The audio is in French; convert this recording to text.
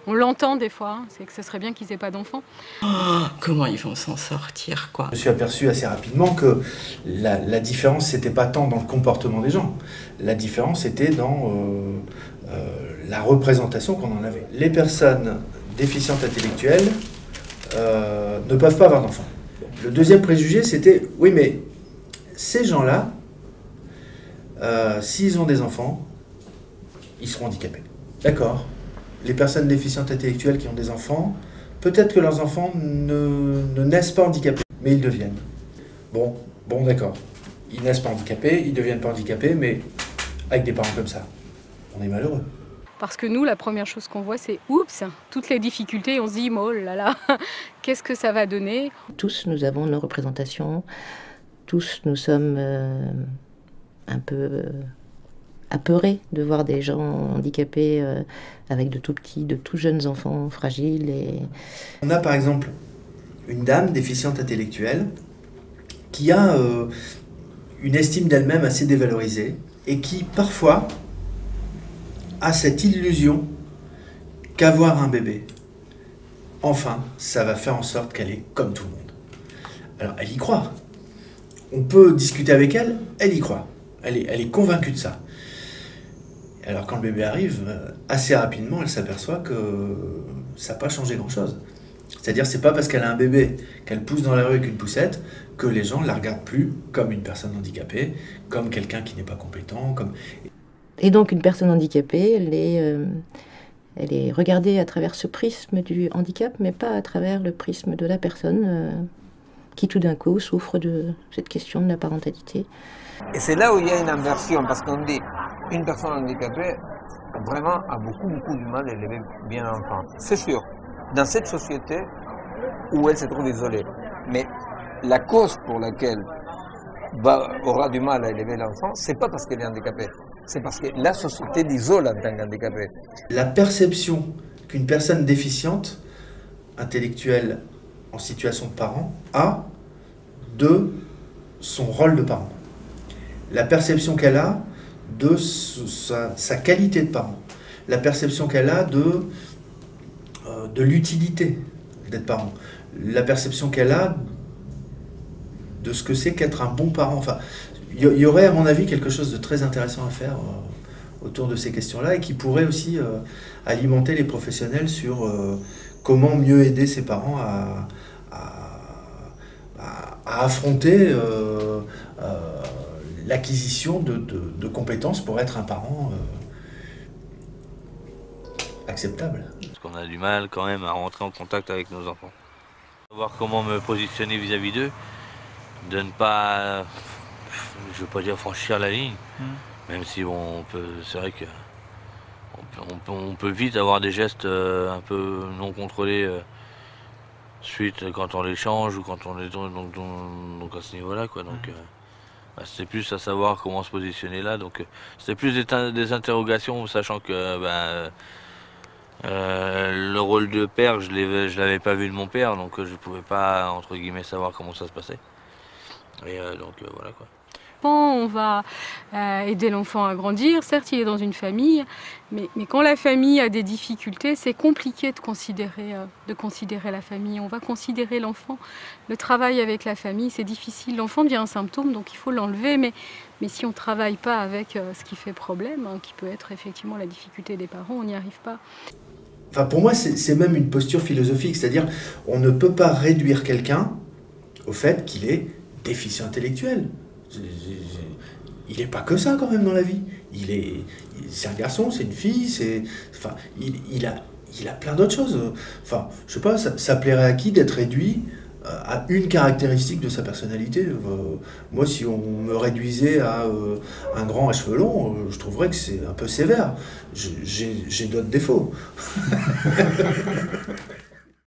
On l'entend des fois, hein, c'est que ce serait bien qu'ils aient pas d'enfants. Oh, comment ils vont s'en sortir, quoi. Je me suis aperçu assez rapidement que la différence, c'était pas tant dans le comportement des gens. La différence était dans la représentation qu'on en avait. Les personnes déficientes intellectuelles ne peuvent pas avoir d'enfants. Le deuxième préjugé, c'était, oui, mais ces gens-là, s'ils ont des enfants, ils seront handicapés. D'accord. Les personnes déficientes intellectuelles qui ont des enfants, peut-être que leurs enfants ne naissent pas handicapés, mais ils deviennent. Bon, d'accord. Ils naissent pas handicapés, ils deviennent pas handicapés, mais avec des parents comme ça, on est malheureux. Parce que nous, la première chose qu'on voit, c'est oups, toutes les difficultés, on se dit, oh là là, qu'est-ce que ça va donner? Tous, nous avons nos représentations, tous, nous sommes un peu apeurés de voir des gens handicapés avec de tout petits, de tout jeunes enfants fragiles. On a par exemple une dame déficiente intellectuelle qui a une estime d'elle-même assez dévalorisée et qui parfois a cette illusion qu'avoir un bébé, enfin, ça va faire en sorte qu'elle est comme tout le monde. Alors elle y croit. On peut discuter avec elle, elle y croit. Elle est convaincue de ça. Alors quand le bébé arrive, assez rapidement, elle s'aperçoit que ça n'a pas changé grand-chose. C'est-à-dire, c'est pas parce qu'elle a un bébé, qu'elle pousse dans la rue avec une poussette, que les gens ne la regardent plus comme une personne handicapée, comme quelqu'un qui n'est pas compétent. Et donc une personne handicapée, elle est regardée à travers ce prisme du handicap, mais pas à travers le prisme de la personne qui tout d'un coup souffre de cette question de la parentalité. Et c'est là où il y a une inversion, parce qu'on dit une personne handicapée vraiment a beaucoup du mal à élever bien l'enfant. C'est sûr, dans cette société où elle se trouve isolée. Mais la cause pour laquelle aura du mal à élever l'enfant, c'est pas parce qu'elle est handicapée, c'est parce que la société l'isole en tant qu'handicapée. La perception qu'une personne déficiente intellectuelle en situation de parent a de son rôle de parent. La perception qu'elle a de sa qualité de parent. La perception qu'elle a de l'utilité d'être parent. La perception qu'elle a de ce que c'est qu'être un bon parent. Enfin, il y aurait, à mon avis, quelque chose de très intéressant à faire autour de ces questions-là et qui pourrait aussi alimenter les professionnels sur comment mieux aider ses parents à affronter l'acquisition de compétences pour être un parent acceptable. Parce qu'on a du mal quand même à rentrer en contact avec nos enfants. Savoir comment me positionner vis-à-vis d'eux, de ne pas, je veux pas dire franchir la ligne, même si bon, c'est vrai que on peut vite avoir des gestes un peu non contrôlés suite quand on les change ou quand on les donc à ce niveau-là quoi. Donc c'est plus à savoir comment se positionner là. Donc c'est plus des interrogations, sachant que le rôle de père, je l'avais pas vu de mon père, donc je pouvais pas entre guillemets savoir comment ça se passait. Et donc voilà quoi. On va aider l'enfant à grandir, certes il est dans une famille, mais quand la famille a des difficultés, c'est compliqué de considérer la famille. On va considérer l'enfant, le travail avec la famille, c'est difficile. L'enfant devient un symptôme, donc il faut l'enlever, mais si on ne travaille pas avec ce qui fait problème, hein, qui peut être effectivement la difficulté des parents, on n'y arrive pas. Enfin, pour moi, c'est même une posture philosophique, c'est-à-dire on ne peut pas réduire quelqu'un au fait qu'il est déficient intellectuel. Il n'est pas que ça quand même dans la vie. C'est un garçon, c'est une fille, enfin, il a plein d'autres choses. Enfin, je sais pas, ça plairait à qui d'être réduit à une caractéristique de sa personnalité? Moi, si on me réduisait à un grand à cheveux longs, je trouverais que c'est un peu sévère. J'ai d'autres défauts.